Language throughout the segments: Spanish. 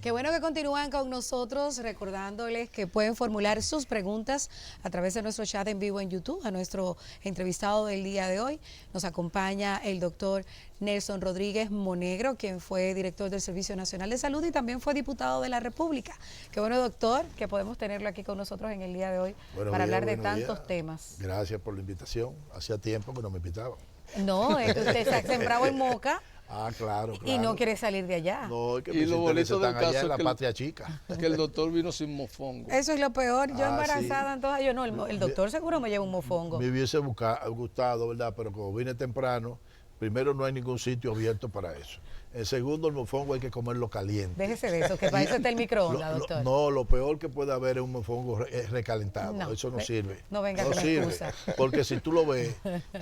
Qué bueno que continúan con nosotros, recordándoles que pueden formular sus preguntas a través de nuestro chat en vivo en YouTube. A nuestro entrevistado del día de hoy nos acompaña el doctor Nelson Rodríguez Monegro, quien fue director del Servicio Nacional de Salud y también fue diputado de la República. Qué bueno, doctor, que podemos tenerlo aquí con nosotros en el día de hoy para hablar de tantos temas. Gracias por la invitación. Hacía tiempo que no me invitaban. No, es que usted se ha sembrado en Moca. Ah, claro. Y no quiere salir de allá. No, es que y lo bonito del están allá caso en la es que patria chica. que el doctor vino sin mofongo. Eso es lo peor. Yo embarazada, sí. entonces yo no, el doctor seguro me lleva un mofongo. Me hubiese gustado, ¿verdad? Pero como vine temprano, primero no hay ningún sitio abierto para eso. En segundo, el mofongo hay que comerlo caliente. Déjese de eso, que para eso está el microondas, doctor. No, lo peor que puede haber es un mofongo recalentado. No, eso no sirve. No venga no con sirve. excusa. Porque si tú lo ves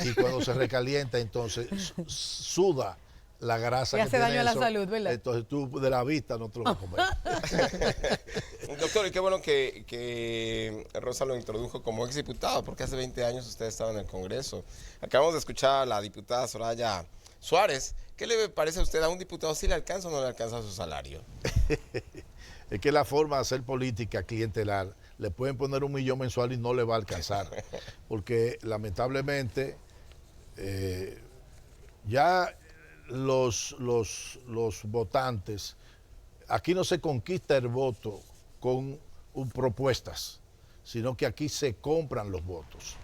y cuando se recalienta, entonces suda la grasa y que hace tiene daño a la eso, salud, ¿verdad? Entonces tú de la vista no te lo vas a comer. Doctor, y qué bueno que Rosa lo introdujo como exdiputado, porque hace 20 años usted estaba en el Congreso. Acabamos de escuchar a la diputada Soraya Suárez. ¿Qué le parece a usted a un diputado? ¿Si le alcanza o no le alcanza su salario? Es que la forma de hacer política clientelar, le pueden poner 1 millón mensual y no le va a alcanzar. Porque lamentablemente ya los votantes, aquí no se conquista el voto con propuestas, sino que aquí se compran los votos.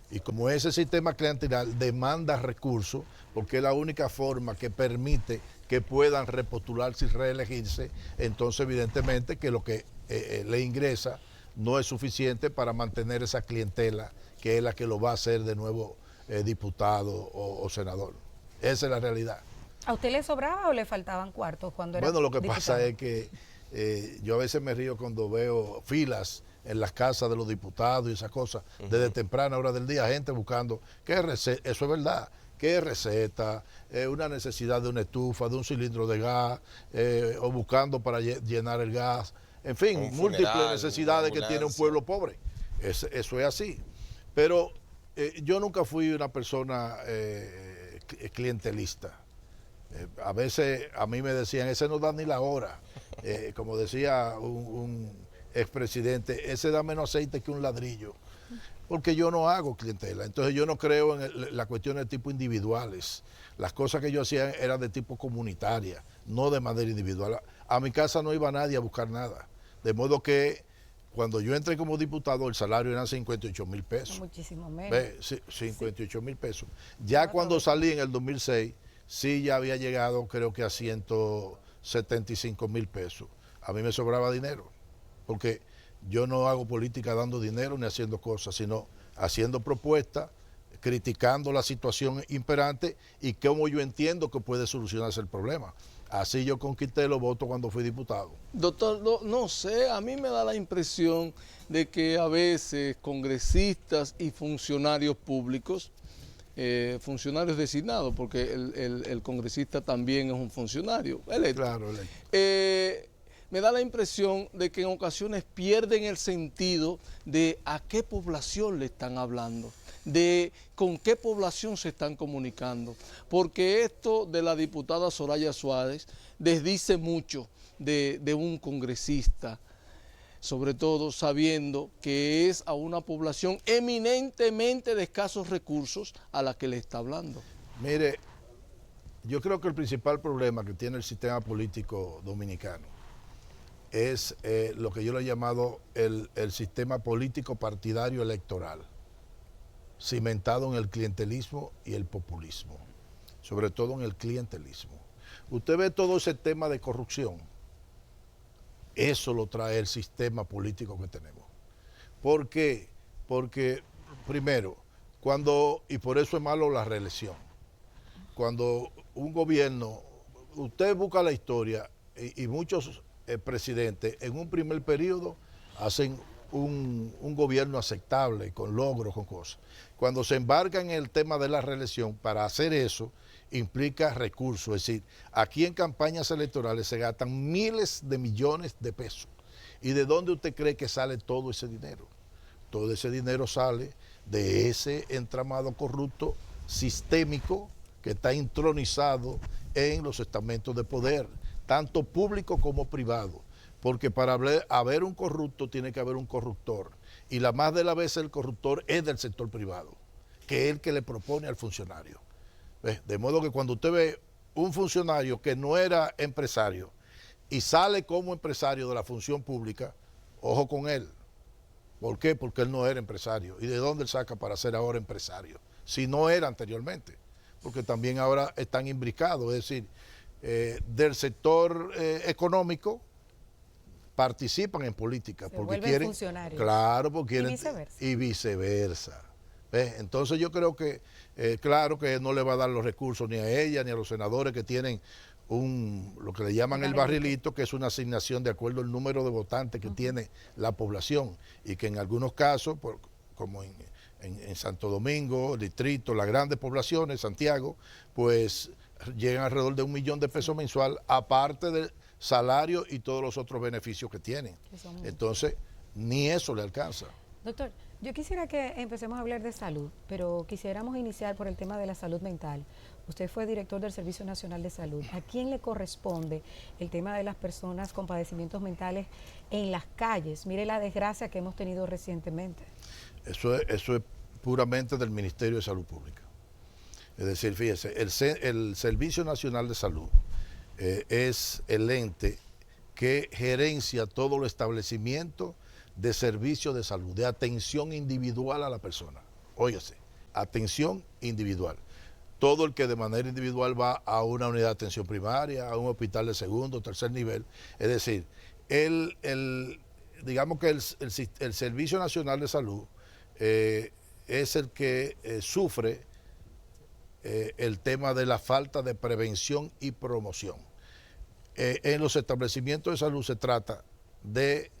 Y como ese sistema clientelar demanda recursos, porque es la única forma que permite que puedan repostularse y reelegirse, entonces evidentemente que lo que le ingresa no es suficiente para mantener esa clientela que es la que lo va a hacer de nuevo diputado o senador. Esa es la realidad. ¿A usted le sobraba o le faltaban cuartos cuando era Bueno, lo que diputado? pasa es que yo a veces me río cuando veo filas en las casas de los diputados y esas cosas, desde temprana hora del día, gente buscando, ¿qué receta? Eso es verdad, ¿qué receta? Una necesidad de una estufa, de un cilindro de gas, o buscando para llenar el gas, en fin, múltiples necesidades que tiene un pueblo pobre. Eso es así. Pero yo nunca fui una persona clientelista. A veces a mí me decían, ese no da ni la hora. Como decía un expresidente, ese da menos aceite que un ladrillo. Porque yo no hago clientela. Entonces yo no creo en las cuestiones de tipo individuales. Las cosas que yo hacía eran de tipo comunitaria, no de manera individual. A mi casa no iba nadie a buscar nada. De modo que cuando yo entré como diputado, el salario eran 58,000 pesos. Muchísimo menos. Sí, 58,000 pesos. Ya cuando salí en el 2006, sí ya había llegado creo que a 175,000 pesos. A mí me sobraba dinero, porque yo no hago política dando dinero ni haciendo cosas, sino haciendo propuestas, criticando la situación imperante y cómo yo entiendo que puede solucionarse el problema. Así yo conquisté los votos cuando fui diputado. Doctor, no sé, a mí me da la impresión de que a veces congresistas y funcionarios públicos, funcionarios designados, porque el congresista también es un funcionario electo. Claro, electo. Me da la impresión de que en ocasiones pierden el sentido de a qué población le están hablando, de con qué población se están comunicando, porque esto de la diputada Soraya Suárez desdice mucho de un congresista, sobre todo sabiendo que es a una población eminentemente de escasos recursos a la que le está hablando. Mire, yo creo que el principal problema que tiene el sistema político dominicano es lo que yo le he llamado el sistema político partidario electoral, cimentado en el clientelismo y el populismo, sobre todo en el clientelismo. Usted ve todo ese tema de corrupción, eso lo trae el sistema político que tenemos. ¿Por qué? Porque, primero, y por eso es malo la reelección, cuando un gobierno, usted busca la historia y muchos presidentes en un primer periodo hacen un gobierno aceptable, con logros, con cosas. Cuando se embarca en el tema de la reelección, para hacer eso implica recursos, es decir, aquí en campañas electorales se gastan miles de millones de pesos. ¿Y de dónde usted cree que sale todo ese dinero? Todo ese dinero sale de ese entramado corrupto sistémico que está intronizado en los estamentos de poder, tanto público como privado, porque para haber un corrupto tiene que haber un corruptor, y la más de las veces el corruptor es del sector privado, que es el que le propone al funcionario. ¿Ves? De modo que cuando usted ve un funcionario que no era empresario y sale como empresario de la función pública, ojo con él. ¿Por qué? Porque él no era empresario. ¿Y de dónde él saca para ser ahora empresario? Si no era anteriormente. Porque también ahora están imbricados, es decir, del sector económico participan en política. Porque quieren funcionarios. Claro, porque quieren. Y viceversa. ¿Ves? Entonces yo creo que, claro que no le va a dar los recursos ni a ella ni a los senadores que tienen lo que le llaman el barrilito, que es una asignación de acuerdo al número de votantes que tiene la población, y que en algunos casos, como en Santo Domingo, el distrito, las grandes poblaciones, Santiago, pues llegan alrededor de 1 millón de pesos mensual, aparte del salario y todos los otros beneficios que tienen. Entonces, ni eso le alcanza. Doctor, yo quisiera que empecemos a hablar de salud, pero quisiéramos iniciar por el tema de la salud mental. Usted fue director del Servicio Nacional de Salud. ¿A quién le corresponde el tema de las personas con padecimientos mentales en las calles? Mire la desgracia que hemos tenido recientemente. Eso es puramente del Ministerio de Salud Pública. Es decir, fíjese, el Servicio Nacional de Salud es el ente que gerencia todo los establecimientos de servicios de salud, de atención individual a la persona. Óyase, atención individual. Todo el que de manera individual va a una unidad de atención primaria, a un hospital de segundo o tercer nivel. Es decir, digamos que el Servicio Nacional de Salud es el que sufre el tema de la falta de prevención y promoción. En los establecimientos de salud se trata de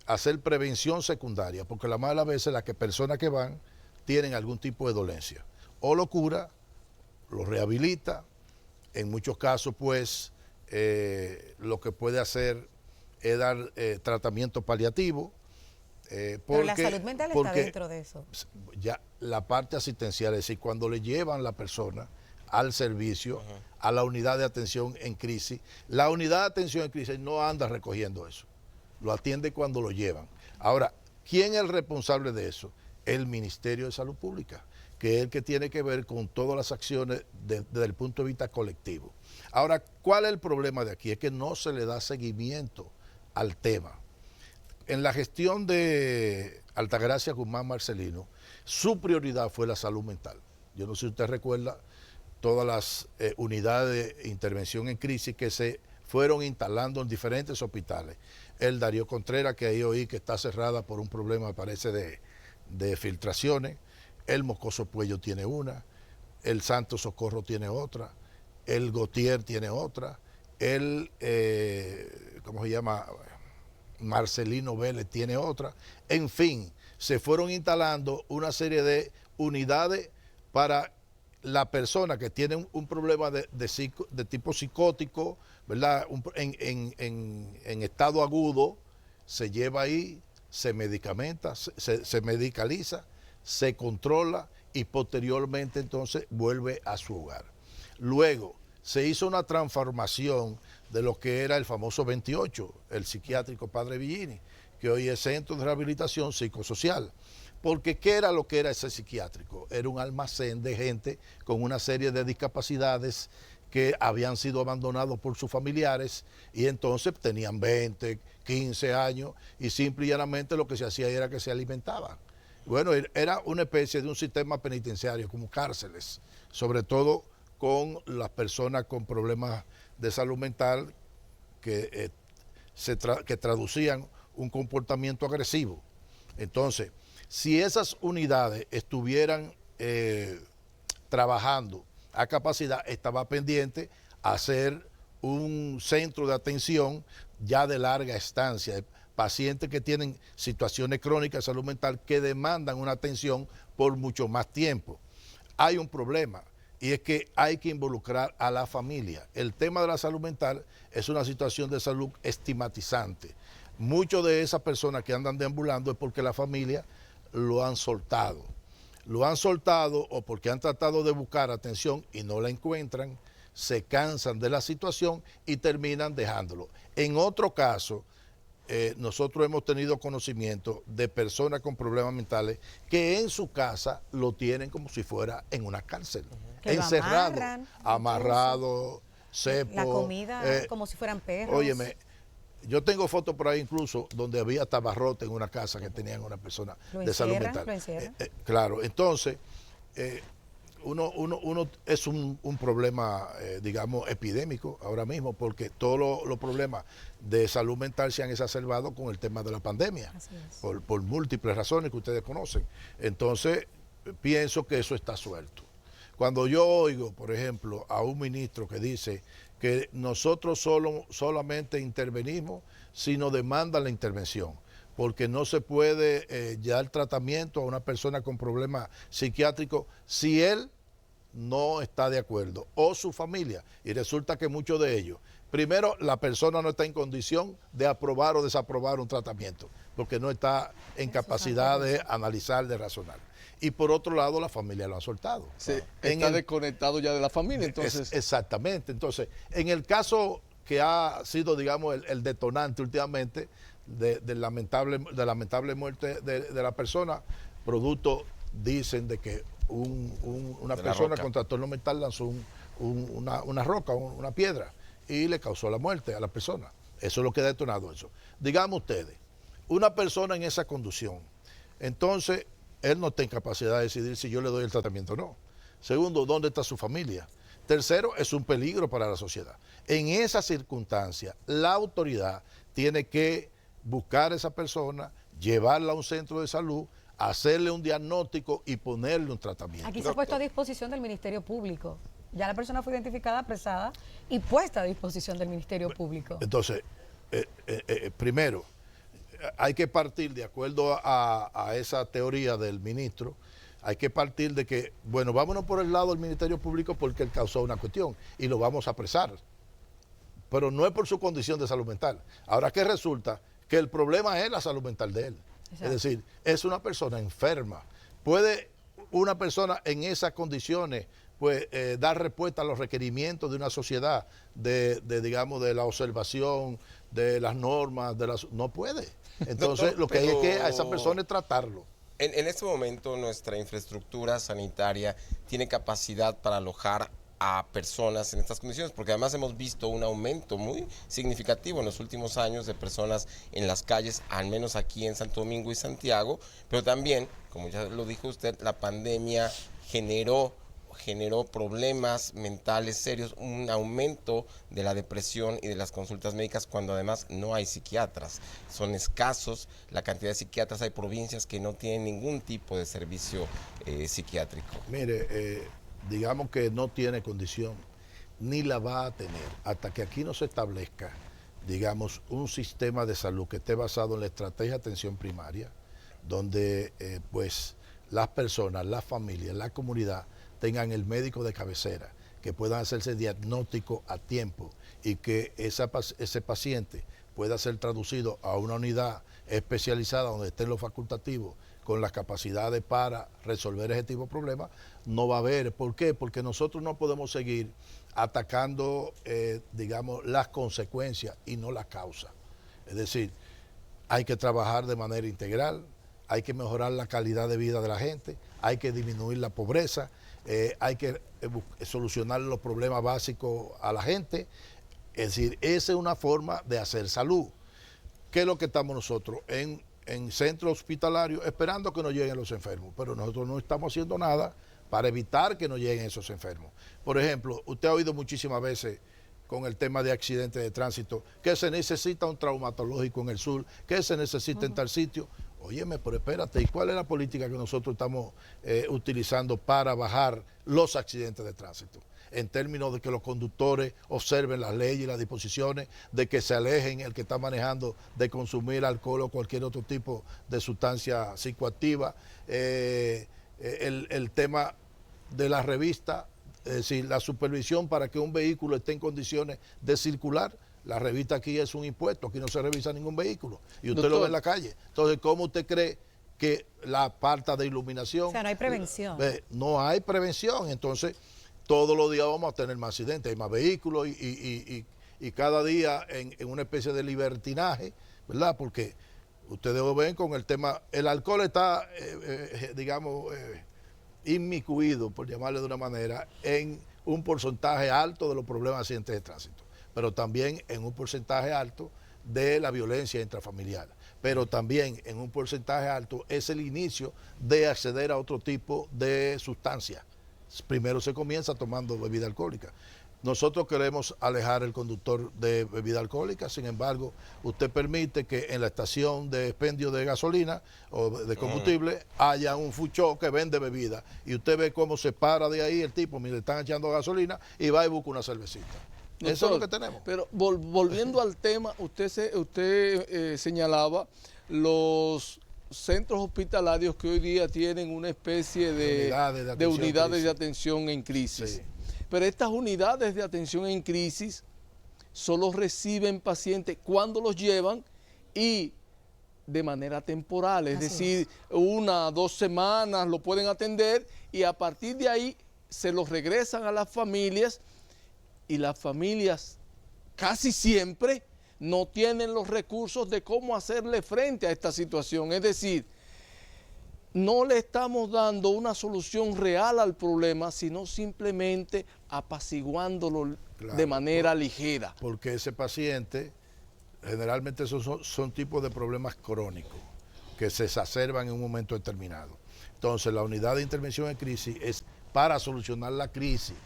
hacer prevención secundaria, porque la más de las veces las personas que van tienen algún tipo de dolencia. O lo cura, lo rehabilita, en muchos casos pues lo que puede hacer es dar tratamiento paliativo. Pero la salud mental está dentro de eso. Ya la parte asistencial, es decir, cuando le llevan la persona al servicio, a la unidad de atención en crisis, la unidad de atención en crisis no anda recogiendo eso, lo atiende cuando lo llevan. Ahora, ¿quién es el responsable de eso? El Ministerio de Salud Pública, que es el que tiene que ver con todas las acciones desde el punto de vista colectivo. Ahora, ¿cuál es el problema de aquí? Es que no se le da seguimiento al tema. En la gestión de Altagracia Guzmán Marcelino, su prioridad fue la salud mental. Yo no sé si usted recuerda todas las unidades de intervención en crisis que se fueron instalando en diferentes hospitales. El Darío Contreras, que ahí oí que está cerrada por un problema, parece, de filtraciones. El Moscoso Puello tiene una, el Santo Socorro tiene otra, el Gautier tiene otra, el, ¿cómo se llama?, Marcelino Vélez tiene otra. En fin, se fueron instalando una serie de unidades para la persona que tiene un problema de tipo psicótico, ¿verdad? En estado agudo, se lleva ahí, se medicamenta, se medicaliza, se controla y posteriormente entonces vuelve a su hogar. Luego se hizo una transformación de lo que era el famoso 28, el psiquiátrico Padre Villini, que hoy es Centro de Rehabilitación Psicosocial. Porque ¿qué era lo que era ese psiquiátrico? Era un almacén de gente con una serie de discapacidades que habían sido abandonados por sus familiares y entonces tenían 20, 15 años y simple y llanamente lo que se hacía era que se alimentaban. Bueno, era una especie de un sistema penitenciario, como cárceles, sobre todo con las personas con problemas de salud mental que traducían un comportamiento agresivo. Entonces, si esas unidades estuvieran trabajando a capacidad, estaba pendiente hacer un centro de atención ya de larga estancia, pacientes que tienen situaciones crónicas de salud mental que demandan una atención por mucho más tiempo. Hay un problema, y es que hay que involucrar a la familia. El tema de la salud mental es una situación de salud estigmatizante. Muchas de esas personas que andan deambulando es porque la familia lo han soltado. Lo han soltado o porque han tratado de buscar atención y no la encuentran, se cansan de la situación y terminan dejándolo. En otro caso, nosotros hemos tenido conocimiento de personas con problemas mentales que en su casa lo tienen como si fuera en una cárcel, Que lo encerrado, amarran, amarrado, cepo. La comida como si fueran perros. Óyeme, yo tengo fotos por ahí incluso donde había hasta barrote en una casa que tenían una persona de salud mental. Lo encierran. Claro, entonces uno es un problema, digamos, epidémico ahora mismo, porque todos los problemas de salud mental se han exacerbado con el tema de la pandemia, por múltiples razones que ustedes conocen. Entonces, pienso que eso está suelto. Cuando yo oigo, por ejemplo, a un ministro que dice que nosotros solamente intervenimos si nos demanda la intervención, porque no se puede dar tratamiento a una persona con problemas psiquiátricos si él no está de acuerdo, o su familia, y resulta que muchos de ellos, primero, la persona no está en condición de aprobar o desaprobar un tratamiento, porque no está en capacidad de analizar, de razonar. Y por otro lado, la familia lo ha soltado. Sí, está desconectado ya de la familia, entonces. Exactamente. Entonces, en el caso que ha sido, digamos, el detonante últimamente de lamentable muerte de la persona, producto, dicen, de que una persona con trastorno mental lanzó una roca, una piedra, y le causó la muerte a la persona. Eso es lo que ha detonado eso. Digamos ustedes, una persona en esa condición, entonces él no está en capacidad de decidir si yo le doy el tratamiento o no. Segundo, ¿dónde está su familia? Tercero, es un peligro para la sociedad. En esa circunstancia, la autoridad tiene que buscar a esa persona, llevarla a un centro de salud, hacerle un diagnóstico y ponerle un tratamiento. Aquí se ha puesto a disposición del Ministerio Público. Ya la persona fue identificada, apresada y puesta a disposición del Ministerio Público. Entonces, primero, hay que partir, de acuerdo a esa teoría del ministro, hay que partir de que, bueno, vámonos por el lado del Ministerio Público porque él causó una cuestión y lo vamos a apresar. Pero no es por su condición de salud mental. Ahora, ¿qué resulta? Que el problema es la salud mental de él. Exacto. Es decir, es una persona enferma. ¿Puede una persona en esas condiciones pues dar respuesta a los requerimientos de una sociedad, digamos, de la observación, de las normas, no puede? Entonces, lo que hay es que a esa persona es tratarlo. En este momento, nuestra infraestructura sanitaria tiene capacidad para alojar a personas en estas condiciones, porque además hemos visto un aumento muy significativo en los últimos años de personas en las calles, al menos aquí en Santo Domingo y Santiago, pero también, como ya lo dijo usted, la pandemia generó problemas mentales serios, un aumento de la depresión y de las consultas médicas cuando además no hay psiquiatras. Son escasos la cantidad de psiquiatras, hay provincias que no tienen ningún tipo de servicio psiquiátrico. Mire, digamos que no tiene condición, ni la va a tener, hasta que aquí no se establezca, digamos, un sistema de salud que esté basado en la estrategia de atención primaria, donde pues las personas, las familias, la comunidad tengan el médico de cabecera, que puedan hacerse diagnóstico a tiempo y que ese paciente pueda ser traducido a una unidad especializada donde estén los facultativos con las capacidades para resolver ese tipo de problemas, no va a haber. ¿Por qué? Porque nosotros no podemos seguir atacando, digamos, las consecuencias y no la causa. Es decir, hay que trabajar de manera integral, hay que mejorar la calidad de vida de la gente, hay que disminuir la pobreza, hay que solucionar los problemas básicos a la gente. Es decir, esa es una forma de hacer salud. ¿Qué es lo que estamos nosotros? En centros hospitalarios esperando que nos lleguen los enfermos, pero nosotros no estamos haciendo nada para evitar que nos lleguen esos enfermos. Por ejemplo, usted ha oído muchísimas veces con el tema de accidentes de tránsito, que se necesita un traumatológico en el sur, que se necesita en tal sitio. Óyeme, pero espérate, ¿y cuál es la política que nosotros estamos utilizando para bajar los accidentes de tránsito? En términos de que los conductores observen las leyes y las disposiciones, de que se alejen el que está manejando de consumir alcohol o cualquier otro tipo de sustancia psicoactiva, el tema de la revista, es decir, la supervisión para que un vehículo esté en condiciones de circular. La revista aquí es un impuesto, aquí no se revisa ningún vehículo y usted lo ve en la calle. Entonces, ¿cómo usted cree que la falta de iluminación? O sea, no hay prevención. No hay prevención. Entonces, todos los días vamos a tener más accidentes, hay más vehículos y cada día en una especie de libertinaje, ¿verdad? Porque ustedes lo ven con el tema, el alcohol está, digamos, inmiscuido, por llamarle de una manera, en un porcentaje alto de los problemas de accidentes de tránsito, pero también en un porcentaje alto de la violencia intrafamiliar, pero también en un porcentaje alto es el inicio de acceder a otro tipo de sustancia. Primero se comienza tomando bebida alcohólica. Nosotros queremos alejar el conductor de bebida alcohólica, sin embargo, usted permite que en la estación de expendio de gasolina o de combustible haya un fuchó que vende bebida y usted ve cómo se para de ahí el tipo, mire, le están echando gasolina y va y busca una cervecita. Doctor, eso es lo que tenemos. Pero volviendo al tema, usted señalaba los centros hospitalarios que hoy día tienen una especie de unidades de atención en crisis. Sí. Pero estas unidades de atención en crisis solo reciben pacientes cuando los llevan y de manera temporal, es decir, 1 o 2 semanas lo pueden atender y a partir de ahí se los regresan a las familias y las familias casi siempre no tienen los recursos de cómo hacerle frente a esta situación. Es decir, no le estamos dando una solución real al problema, sino simplemente apaciguándolo de manera ligera. Porque ese paciente, generalmente esos son tipos de problemas crónicos que se exacerban en un momento determinado. Entonces, la unidad de intervención en crisis es para solucionar la crisis.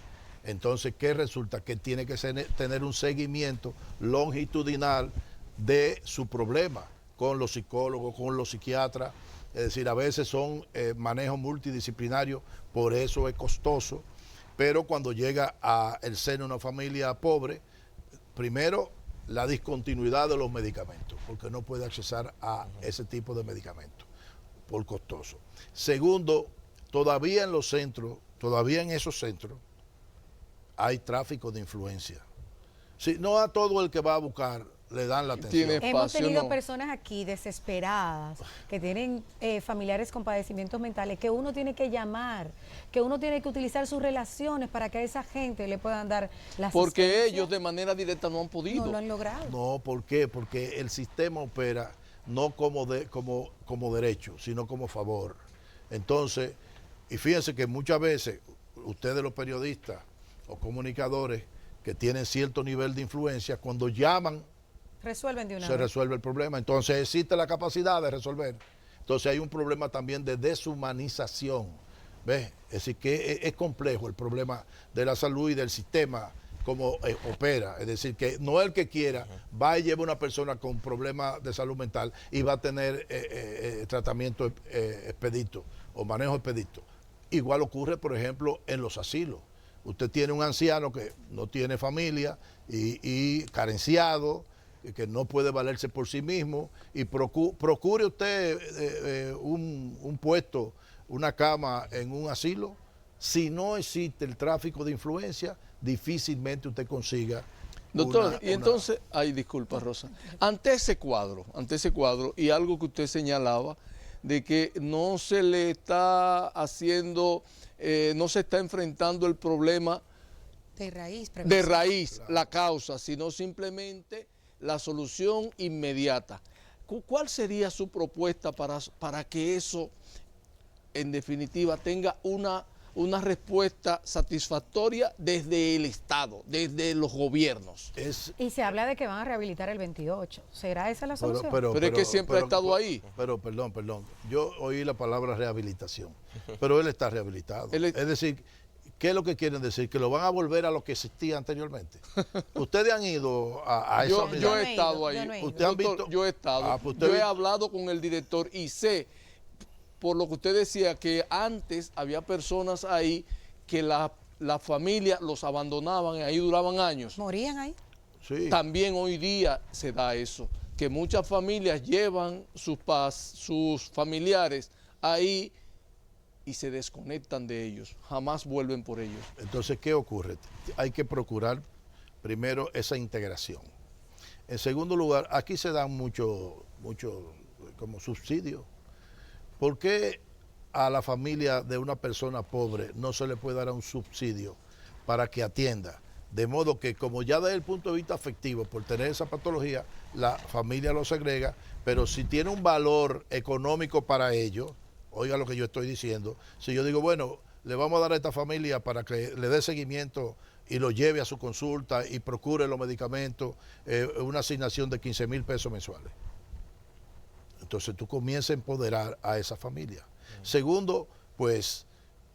Entonces, ¿qué resulta? Que tiene que tener un seguimiento longitudinal de su problema con los psicólogos, con los psiquiatras. Es decir, a veces son manejos multidisciplinarios, por eso es costoso, pero cuando llega al seno de una familia pobre, primero la discontinuidad de los medicamentos, porque no puede accesar a ese tipo de medicamentos, por costoso. Segundo, todavía en los centros, todavía en esos centros, hay tráfico de influencia. Sí, no a todo el que va a buscar le dan la atención. Hemos tenido personas aquí desesperadas que tienen familiares con padecimientos mentales que uno tiene que llamar, que uno tiene que utilizar sus relaciones para que a esa gente le puedan dar la asistencia. Porque ellos de manera directa no han podido. No lo han logrado. No, ¿por qué? Porque el sistema opera no como derecho, sino como favor. Entonces, y fíjense que muchas veces ustedes los periodistas o comunicadores que tienen cierto nivel de influencia, cuando llaman, resuelven de una se vez. resuelve el problema. Entonces existe la capacidad de resolver. Entonces hay un problema también de deshumanización. ¿Ves? Es decir, que es complejo el problema de la salud y del sistema como opera. Es decir, que no el que quiera va y lleva una persona con problemas de salud mental y va a tener tratamiento expedito o manejo expedito. Igual ocurre, por ejemplo, en los asilos. Usted tiene un anciano que no tiene familia y carenciado, que no puede valerse por sí mismo, y procure usted un puesto, una cama en un asilo. Si no existe el tráfico de influencia, difícilmente usted consiga. Doctor, entonces, disculpa Rosa, ante ese cuadro, y algo que usted señalaba, de que no se le está haciendo, no se está enfrentando el problema de raíz, claro, la causa, sino simplemente la solución inmediata. ¿Cuál sería su propuesta para que eso, en definitiva, tenga una respuesta satisfactoria desde el Estado, desde los gobiernos? Y se habla de que van a rehabilitar el 28. ¿Será esa la solución? Pero es que siempre ha estado ahí. Pero, perdón. Yo oí la palabra rehabilitación, pero él está rehabilitado. Es decir, ¿qué es lo que quieren decir? ¿Que lo van a volver a lo que existía anteriormente? ¿Ustedes han ido a esa unidad? Yo he estado ahí. ¿Ustedes han visto? Yo he estado. Yo he hablado con el director y sé, por lo que usted decía, que antes había personas ahí que la familia los abandonaban y ahí duraban años. ¿Morían ahí? Sí. También hoy día se da eso, que muchas familias llevan sus familiares ahí y se desconectan de ellos, jamás vuelven por ellos. Entonces, ¿qué ocurre? Hay que procurar primero esa integración. En segundo lugar, aquí se dan mucho como subsidio. ¿Por qué a la familia de una persona pobre no se le puede dar un subsidio para que atienda. De modo que, como ya desde el punto de vista afectivo, por tener esa patología, la familia lo segrega, pero si tiene un valor económico para ello, oiga lo que yo estoy diciendo, si yo digo, bueno, le vamos a dar a esta familia para que le dé seguimiento y lo lleve a su consulta y procure los medicamentos, una asignación de 15,000 pesos mensuales. Entonces tú comienzas a empoderar a esa familia. Segundo, pues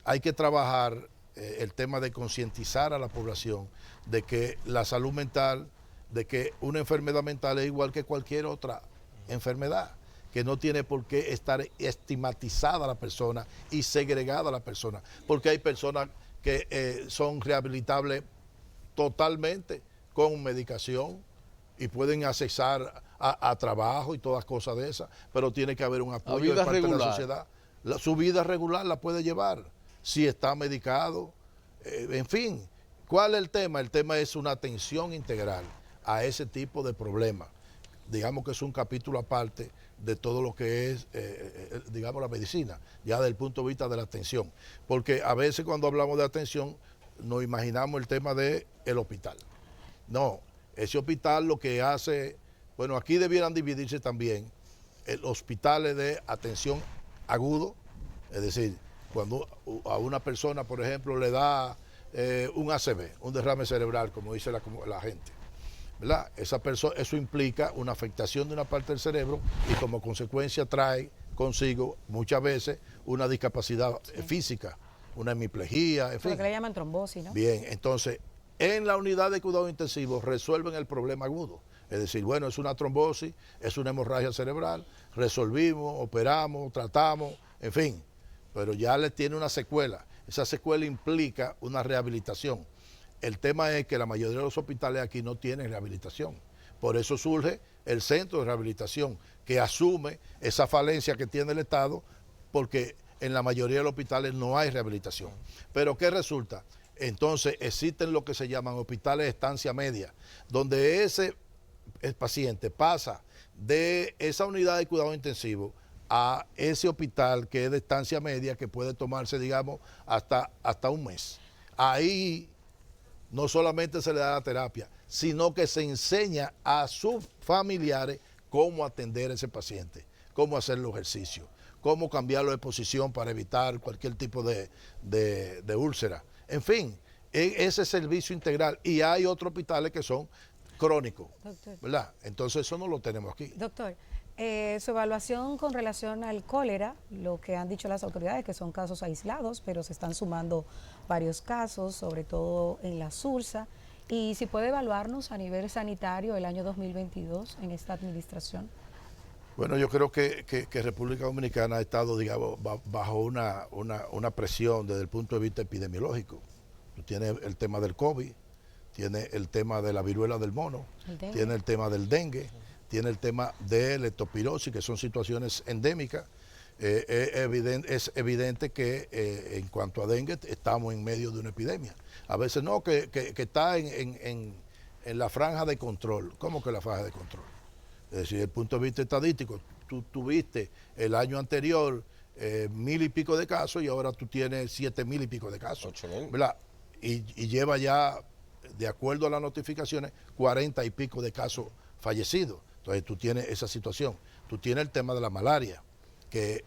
hay que trabajar el tema de concientizar a la población de que la salud mental, de que una enfermedad mental es igual que cualquier otra enfermedad, que no tiene por qué estar estigmatizada la persona y segregada la persona, porque hay personas que son rehabilitables totalmente con medicación y pueden accesar a trabajo y todas cosas de esas, pero tiene que haber un apoyo de parte de la sociedad. Su vida regular la puede llevar, si está medicado, en fin. ¿Cuál es el tema? El tema es una atención integral a ese tipo de problemas. Digamos que es un capítulo aparte de todo lo que es, digamos, la medicina, ya desde el punto de vista de la atención. Porque a veces cuando hablamos de atención, nos imaginamos el tema del hospital. No, ese hospital lo que hace, bueno, aquí debieran dividirse también hospitales de atención agudo, es decir, cuando a una persona, por ejemplo, le da un ACV, un derrame cerebral, como dice la gente, ¿verdad? Eso implica una afectación de una parte del cerebro y como consecuencia trae consigo muchas veces una discapacidad física, una hemiplegia, en fin. Lo que le llaman trombosis, ¿no? Bien, entonces, en la unidad de cuidados intensivos resuelven el problema agudo. Es decir, bueno, es una trombosis, es una hemorragia cerebral, resolvimos, operamos, tratamos, en fin, pero ya le tiene una secuela. Esa secuela implica una rehabilitación. El tema es que la mayoría de los hospitales aquí no tienen rehabilitación. Por eso surge el centro de rehabilitación, que asume esa falencia que tiene el Estado, porque en la mayoría de los hospitales no hay rehabilitación. Pero ¿qué resulta? Entonces existen lo que se llaman hospitales de estancia media, donde el paciente pasa de esa unidad de cuidado intensivo a ese hospital que es de estancia media, que puede tomarse, digamos, hasta un mes. Ahí no solamente se le da la terapia, sino que se enseña a sus familiares cómo atender a ese paciente, cómo hacer los ejercicios, cómo cambiarlo de posición para evitar cualquier tipo de úlcera. En fin, ese servicio integral. Y hay otros hospitales que son crónicos, ¿verdad? Entonces eso no lo tenemos aquí. Doctor, su evaluación con relación al cólera, lo que han dicho las autoridades, que son casos aislados, pero se están sumando varios casos, sobre todo en la Sursa, y si puede evaluarnos a nivel sanitario el año 2022 en esta administración. Bueno, yo creo que República Dominicana ha estado, digamos, bajo una presión desde el punto de vista epidemiológico. Tiene el tema del COVID, tiene el tema de la viruela del mono, tiene el tema del dengue, tiene el tema de leptospirosis, que son situaciones endémicas. Es evidente que en cuanto a dengue estamos en medio de una epidemia. A veces no, que está en la franja de control. ¿Cómo que la franja de control? Es decir, desde el punto de vista estadístico, tú tuviste el año anterior 1,000 y pico de casos y ahora tú tienes 7,000 y pico de casos. 8,000. ¿Verdad? Y lleva ya, de acuerdo a las notificaciones, 40 y pico de casos fallecidos. Entonces tú tienes esa situación. Tú tienes el tema de la malaria, que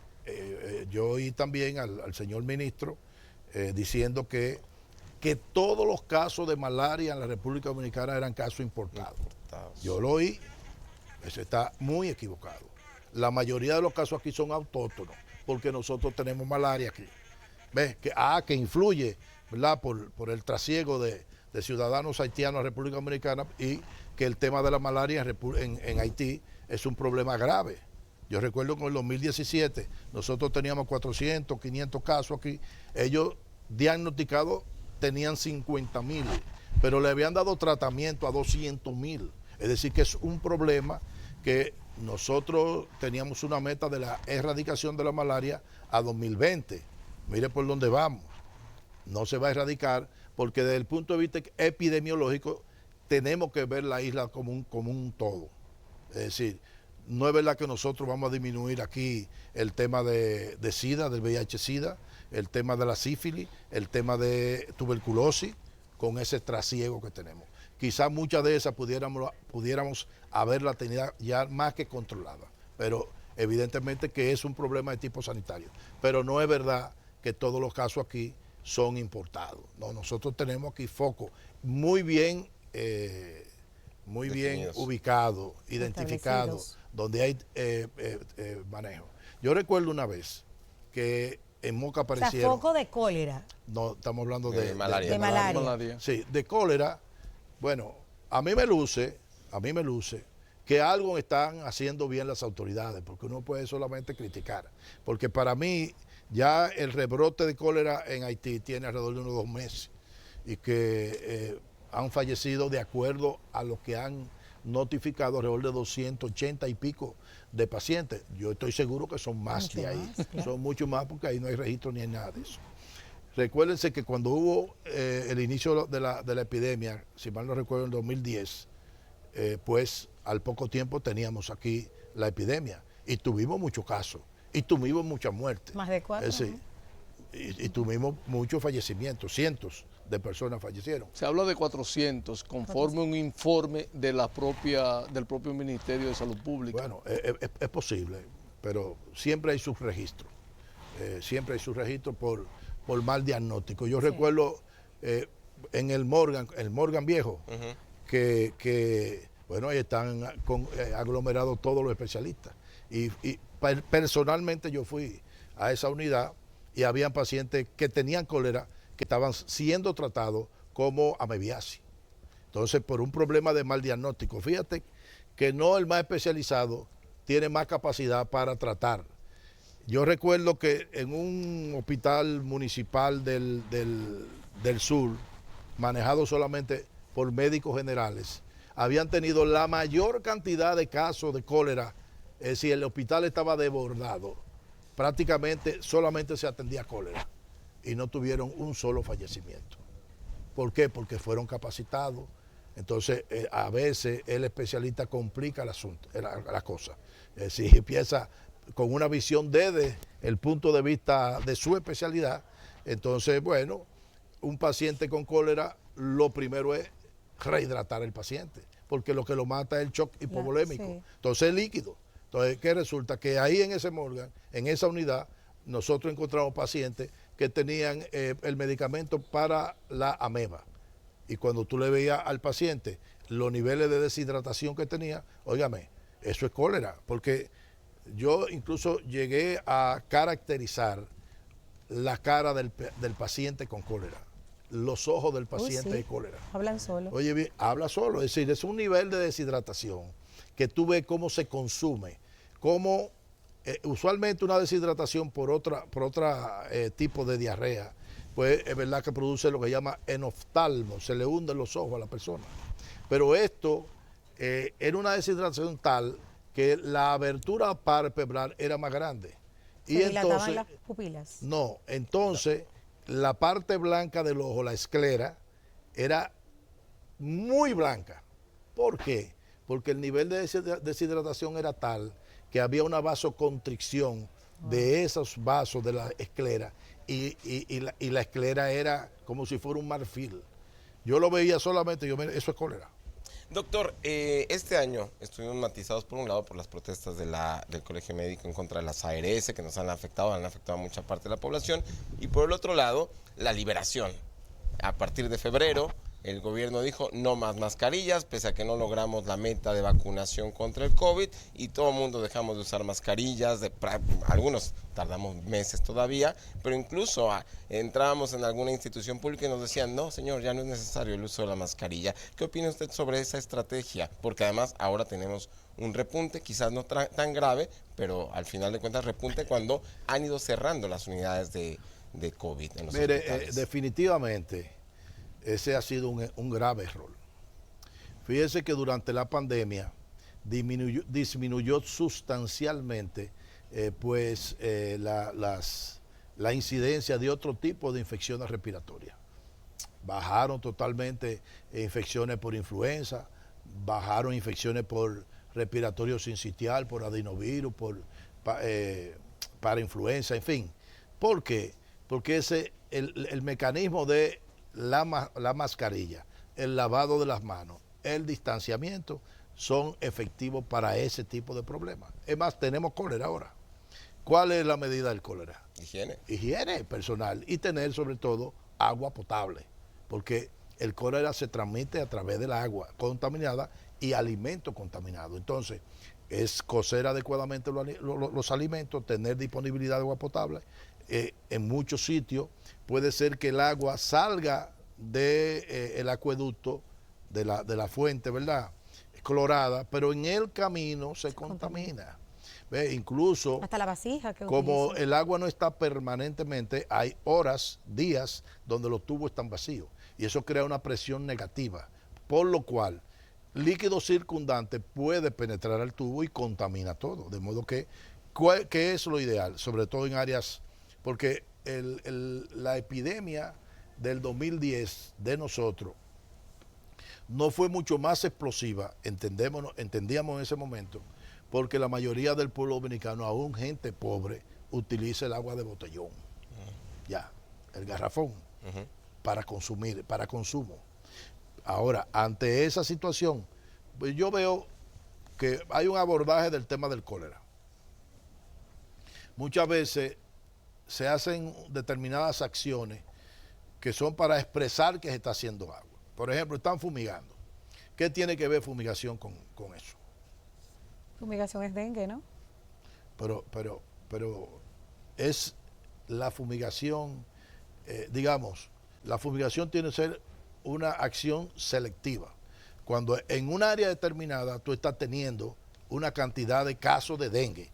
yo oí también al señor ministro diciendo que todos los casos de malaria en la República Dominicana eran casos importados. Yo lo oí, eso está muy equivocado. La mayoría de los casos aquí son autóctonos, porque nosotros tenemos malaria aquí. ¿Ves? Que influye, ¿verdad? Por el trasiego de ciudadanos haitianos a República Dominicana, y que el tema de la malaria en Haití es un problema grave. Yo recuerdo que en el 2017 nosotros teníamos 400, 500 casos aquí. Ellos diagnosticados tenían 50,000, pero le habían dado tratamiento a 200,000. Es decir, que es un problema que nosotros teníamos una meta de la erradicación de la malaria a 2020. Mire por dónde vamos. No se va a erradicar porque desde el punto de vista epidemiológico tenemos que ver la isla como un todo. Es decir, no es verdad que nosotros vamos a disminuir aquí el tema de SIDA, del VIH-SIDA, el tema de la sífilis, el tema de tuberculosis, con ese trasiego que tenemos. Quizás muchas de esas pudiéramos haberla tenido ya más que controlada, pero evidentemente que es un problema de tipo sanitario. Pero no es verdad que todos los casos aquí son importados. No, nosotros tenemos aquí focos muy bien ubicados, identificados, donde hay manejo. Yo recuerdo una vez que en Moca aparecieron... O sea, foco de cólera. No, estamos hablando de malaria. De malaria. Sí, de cólera. Bueno, a mí me luce que algo están haciendo bien las autoridades, porque uno puede solamente criticar. Porque para mí ya el rebrote de cólera en Haití tiene alrededor de unos 2 meses y que han fallecido, de acuerdo a lo que han notificado, alrededor de 280 y pico de pacientes. Yo estoy seguro que son más Mucho de ahí, más, claro. son mucho más, porque ahí no hay registro ni hay nada de eso. Recuérdense que cuando hubo el inicio de la epidemia, si mal no recuerdo, en 2010, pues al poco tiempo teníamos aquí la epidemia y tuvimos muchos casos y tuvimos muchas muertes. Más de 4. Sí, y tuvimos muchos fallecimientos, cientos de personas fallecieron. Se habla de 400, conforme un informe de del propio Ministerio de Salud Pública. Bueno, es posible, pero siempre hay sus registros. Siempre hay sus registros por mal diagnóstico. Yo recuerdo en el Morgan viejo, que bueno, ahí están aglomerados todos los especialistas. Y personalmente yo fui a esa unidad y habían pacientes que tenían cólera que estaban siendo tratados como amebiasis. Entonces, por un problema de mal diagnóstico. Fíjate que no el más especializado tiene más capacidad para tratar. Yo recuerdo que en un hospital municipal del sur, manejado solamente por médicos generales, habían tenido la mayor cantidad de casos de cólera. Es decir, el hospital estaba desbordado. Prácticamente solamente se atendía cólera y no tuvieron un solo fallecimiento. ¿Por qué? Porque fueron capacitados. Entonces, a veces el especialista complica el asunto, la cosa. Es decir, empieza con una visión desde el punto de vista de su especialidad. Entonces, bueno, un paciente con cólera, lo primero es rehidratar al paciente, porque lo que lo mata es el shock hipovolémico. Sí. Entonces es líquido. Entonces, ¿qué resulta? Que ahí en ese Morgan, en esa unidad, nosotros encontramos pacientes que tenían el medicamento para la ameba. Y cuando tú le veías al paciente los niveles de deshidratación que tenía, óigame, eso es cólera, porque yo incluso llegué a caracterizar la cara del paciente con cólera, los ojos del paciente de cólera. Hablan solo. Oye, bien, habla solo, es decir, es un nivel de deshidratación que tú ves cómo se consume, cómo usualmente una deshidratación por otra tipo de diarrea, pues es verdad que produce lo que llama enoftalmo, se le hunden los ojos a la persona. Pero esto era una deshidratación tal que la abertura palpebral era más grande. ¿Se dilataban las pupilas? No, entonces la parte blanca del ojo, la esclera, era muy blanca. ¿Por qué? Porque el nivel de deshidratación era tal que había una vasoconstricción de esos vasos de la esclera y la esclera era como si fuera un marfil. Yo lo veía solamente, eso es cólera. Doctor, este año estuvimos matizados por un lado por las protestas del Colegio Médico en contra de las ARS que nos han afectado a mucha parte de la población, y por el otro lado, la liberación. A partir de febrero, el gobierno dijo no más mascarillas, pese a que no logramos la meta de vacunación contra el COVID y todo el mundo dejamos de usar mascarillas, algunos tardamos meses todavía, pero incluso entrábamos en alguna institución pública y nos decían, no señor, ya no es necesario el uso de la mascarilla. ¿Qué opina usted sobre esa estrategia? Porque además ahora tenemos un repunte, quizás no tan grave, pero al final de cuentas repunte cuando han ido cerrando las unidades de COVID en los hospitales. Definitivamente ese ha sido un grave error. Fíjese que durante la pandemia disminuyó sustancialmente la incidencia de otro tipo de infecciones respiratorias. Bajaron totalmente infecciones por influenza, bajaron infecciones por respiratorio sincitial, por adenovirus, para influenza, en fin. ¿Por qué? Porque el mecanismo de la mascarilla, el lavado de las manos, el distanciamiento son efectivos para ese tipo de problemas. Es más, tenemos cólera ahora. ¿Cuál es la medida del cólera? Higiene. Higiene personal y tener sobre todo agua potable, porque el cólera se transmite a través del agua contaminada y alimentos contaminados. Entonces, es cocer adecuadamente los alimentos, tener disponibilidad de agua potable. En muchos sitios puede ser que el agua salga del acueducto, de la fuente, ¿verdad?, clorada, pero en el camino se contamina. ¿Ve? Incluso hasta la vasija que como utiliza. el agua no está permanentemente, hay horas, días donde los tubos están vacíos y eso crea una presión negativa, por lo cual líquido circundante puede penetrar al tubo y contamina todo, de modo que ¿qué es lo ideal? Sobre todo en áreas, porque la epidemia del 2010 de nosotros no fue mucho más explosiva, entendíamos en ese momento, porque la mayoría del pueblo dominicano, aún gente pobre, utiliza el agua de botellón, ya, el garrafón, para consumir, para consumo. Ahora, ante esa situación, pues yo veo que hay un abordaje del tema del cólera. Muchas veces se hacen determinadas acciones que son para expresar que se está haciendo agua. Por ejemplo, están fumigando. ¿Qué tiene que ver fumigación con eso? Fumigación es dengue, ¿no? Pero es la fumigación, digamos, la fumigación tiene que ser una acción selectiva. Cuando en un área determinada tú estás teniendo una cantidad de casos de dengue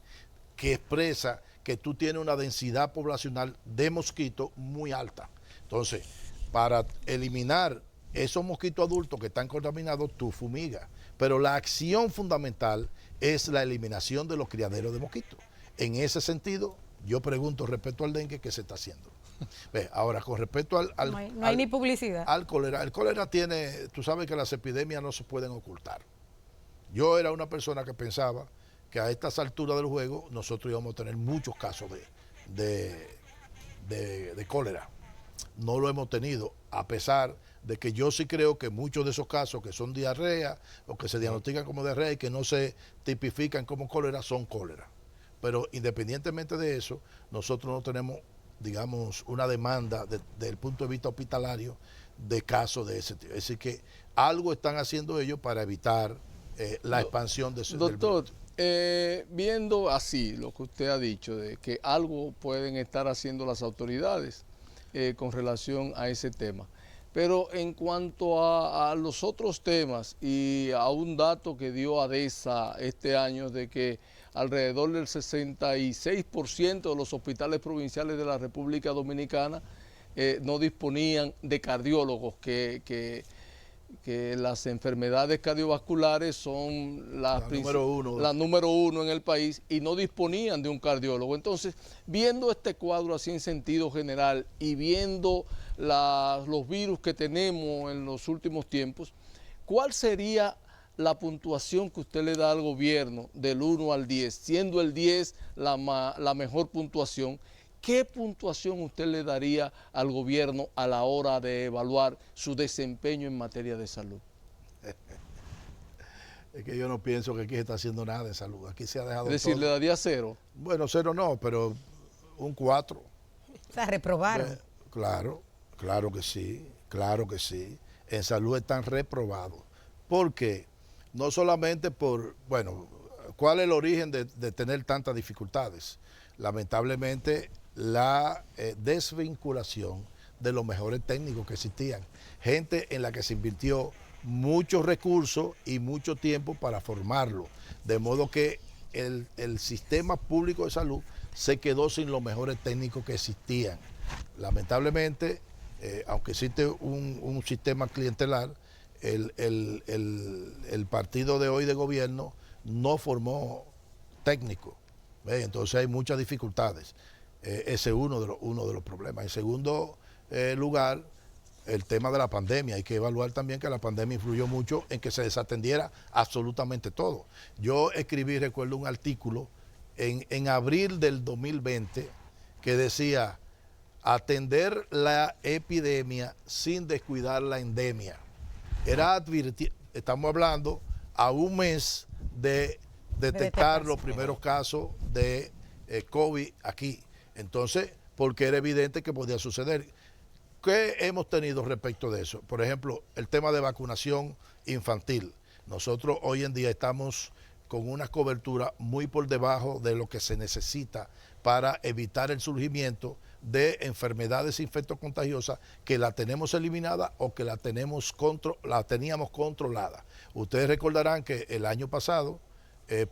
que expresa que tú tienes una densidad poblacional de mosquitos muy alta. Entonces, para eliminar esos mosquitos adultos que están contaminados, tú fumigas. Pero la acción fundamental es la eliminación de los criaderos de mosquitos. En ese sentido, yo pregunto respecto al dengue, ¿qué se está haciendo? Ve, ahora, con respecto no hay ni publicidad. Al cólera, el cólera tiene, tú sabes que las epidemias no se pueden ocultar. Yo era una persona que pensaba que a estas alturas del juego nosotros íbamos a tener muchos casos de cólera. No lo hemos tenido, a pesar de que yo sí creo que muchos de esos casos que son diarrea o que se diagnostican como diarrea y que no se tipifican como cólera, son cólera. Pero independientemente de eso, nosotros no tenemos, digamos, una demanda desde el punto de vista hospitalario de casos de ese tipo. Es decir, que algo están haciendo ellos para evitar la expansión de ese Doctor, viendo así lo que usted ha dicho, de que algo pueden estar haciendo las autoridades con relación a ese tema. Pero en cuanto a los otros temas y a un dato que dio ADESA este año de que alrededor del 66% de los hospitales provinciales de la República Dominicana no disponían de cardiólogos, que las enfermedades cardiovasculares son la número uno en el país y no disponían de un cardiólogo. Entonces, viendo este cuadro así en sentido general y viendo los virus que tenemos en los últimos tiempos, ¿cuál sería la puntuación que usted le da al gobierno del 1 al 10, siendo el 10 la mejor puntuación? ¿Qué puntuación usted le daría al gobierno a la hora de evaluar su desempeño en materia de salud? Es que yo no pienso que aquí se está haciendo nada de salud. Aquí se ha dejado Es decir, todo. ¿le daría 0? Bueno, 0 no, pero un 4. O sea, reprobaron. Claro que sí, claro que sí. En salud están reprobados. ¿Por qué? No solamente bueno, ¿cuál es el origen de tener tantas dificultades? Lamentablemente, la desvinculación de los mejores técnicos que existían. Gente en la que se invirtió muchos recursos y mucho tiempo para formarlo. De modo que el sistema público de salud se quedó sin los mejores técnicos que existían. Lamentablemente, aunque existe un sistema clientelar, el partido de hoy de gobierno no formó técnicos. Entonces hay muchas dificultades. Ese es uno de los problemas. En segundo lugar, el tema de la pandemia. Hay que evaluar también que la pandemia influyó mucho en que se desatendiera absolutamente todo. Yo escribí, recuerdo, un artículo en abril del 2020 que decía: atender la epidemia sin descuidar la endemia. Era estamos hablando a un mes de detectar los primeros casos de COVID aquí. Entonces, porque era evidente que podía suceder. ¿Qué hemos tenido respecto de eso? Por ejemplo, el tema de vacunación infantil. Nosotros hoy en día estamos con una cobertura muy por debajo de lo que se necesita para evitar el surgimiento de enfermedades infectocontagiosas que la tenemos eliminada o que la teníamos controlada. Ustedes recordarán que el año pasado,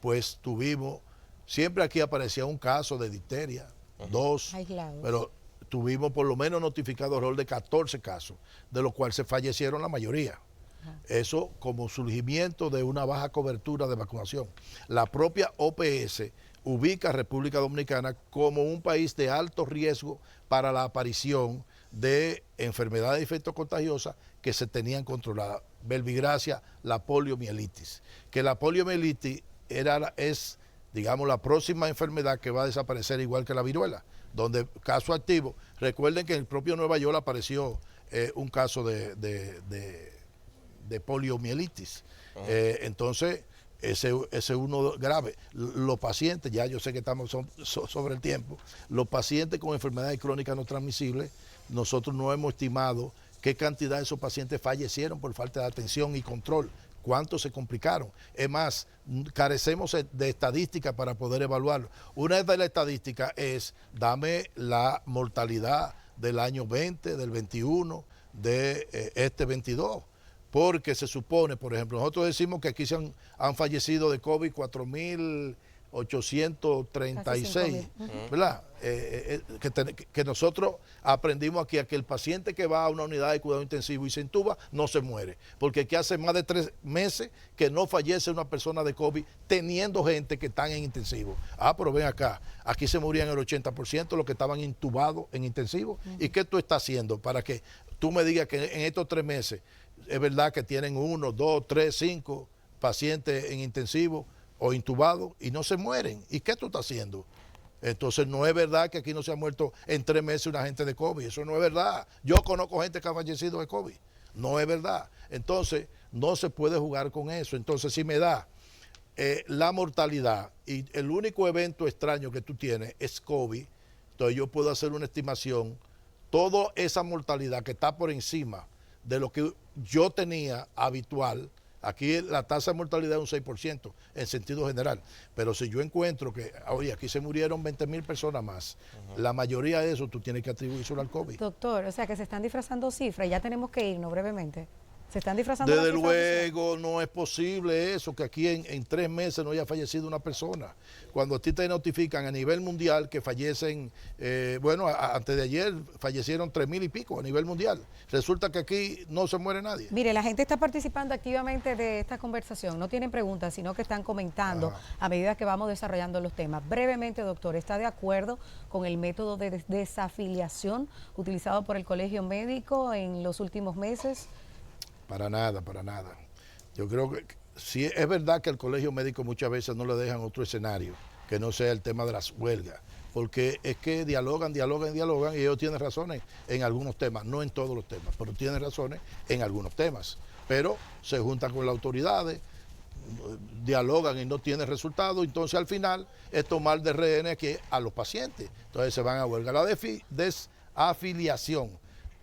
pues tuvimos, siempre aquí aparecía un caso de difteria, dos, aislados, pero tuvimos por lo menos notificado alrededor de 14 casos, de los cuales se fallecieron la mayoría. Eso como surgimiento de una baja cobertura de vacunación. La propia OPS ubica a República Dominicana como un país de alto riesgo para la aparición de enfermedades infectocontagiosas que se tenían controladas. Verbigracia, la poliomielitis. Que la poliomielitis es, digamos, la próxima enfermedad que va a desaparecer igual que la viruela, donde caso activo. Recuerden que en el propio Nueva York apareció un caso de poliomielitis. Entonces, ese es uno grave. Los pacientes, ya yo sé que estamos sobre el tiempo, los pacientes con enfermedades crónicas no transmisibles, nosotros no hemos estimado qué cantidad de esos pacientes fallecieron por falta de atención y control, cuántos se complicaron. Es más, carecemos de estadísticas para poder evaluarlo. Una de las estadísticas es, dame la mortalidad del año 20, del 21, de este 22. Porque se supone, por ejemplo, nosotros decimos que aquí han fallecido de COVID 4.836, ¿verdad? Que nosotros aprendimos aquí a que el paciente que va a una unidad de cuidado intensivo y se intuba no se muere, porque aquí hace más de 3 meses que no fallece una persona de COVID teniendo gente que están en intensivo. Pero ven acá, aquí se morían el 80% los que estaban intubados en intensivo. ¿Y qué tú estás haciendo para que tú me digas que en estos 3 meses es verdad que tienen 1, 2, 3, 5 pacientes en intensivo o intubados y no se mueren? ¿Y qué tú estás haciendo? Entonces no es verdad que aquí no se ha muerto en 3 meses una gente de COVID. Eso no es verdad. Yo conozco gente que ha fallecido de COVID. No es verdad. Entonces no se puede jugar con eso. Entonces si me da la mortalidad y el único evento extraño que tú tienes es COVID, entonces yo puedo hacer una estimación. Toda esa mortalidad que está por encima de lo que yo tenía habitual, aquí la tasa de mortalidad es un 6% en sentido general, pero si yo encuentro que, oye, aquí se murieron 20.000 personas más, la mayoría de eso tú tienes que atribuírselo al COVID. Doctor, o sea que se están disfrazando cifras, ya tenemos que irnos brevemente. Se están disfrazando Desde las cifras luego no es posible eso, que aquí en 3 meses no haya fallecido una persona. Cuando a ti te notifican a nivel mundial que fallecen, antes de ayer fallecieron 3.000 y pico a nivel mundial. Resulta que aquí no se muere nadie. Mire, la gente está participando activamente de esta conversación. No tienen preguntas, sino que están comentando a medida que vamos desarrollando los temas. Brevemente, doctor, ¿está de acuerdo con el método de desafiliación utilizado por el Colegio Médico en los últimos meses? Para nada, para nada. Yo creo que sí es verdad que al Colegio Médico muchas veces no le dejan otro escenario que no sea el tema de las huelgas, porque es que dialogan y ellos tienen razones en algunos temas, no en todos los temas, pero tienen razones en algunos temas. Pero se juntan con las autoridades, dialogan y no tienen resultado, entonces al final es tomar de rehenes aquí a los pacientes. Entonces se van a huelga. La desafiliación,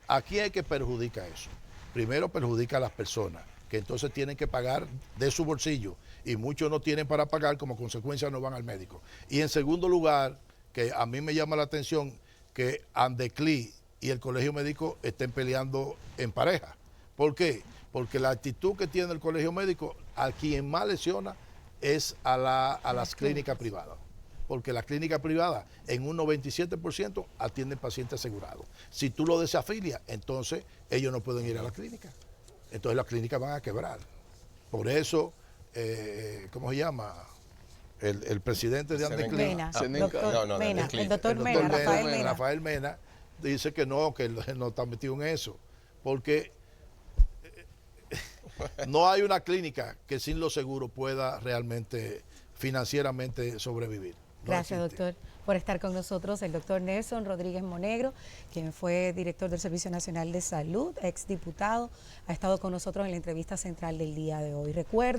¿a quién es que perjudica eso? Primero perjudica a las personas, que entonces tienen que pagar de su bolsillo y muchos no tienen para pagar, como consecuencia no van al médico. Y en segundo lugar, que a mí me llama la atención que Andecli y el Colegio Médico estén peleando en pareja. ¿Por qué? Porque la actitud que tiene el Colegio Médico, a quien más lesiona es a las clínicas privadas. Porque la clínica privada en un 97% atienden pacientes asegurados. Si tú lo desafilias, entonces ellos no pueden ir a la clínica. Entonces las clínicas van a quebrar. Por eso, ¿cómo se llama? El presidente de Andecli. Mena, el doctor Mena, Rafael Mena, dice que no está metido en eso. Porque no hay una clínica que sin los seguros pueda realmente financieramente sobrevivir. Gracias, doctor. por estar con nosotros el doctor Nelson Rodríguez Monegro, quien fue director del Servicio Nacional de Salud, exdiputado, ha estado con nosotros en la entrevista central del día de hoy. Recuerden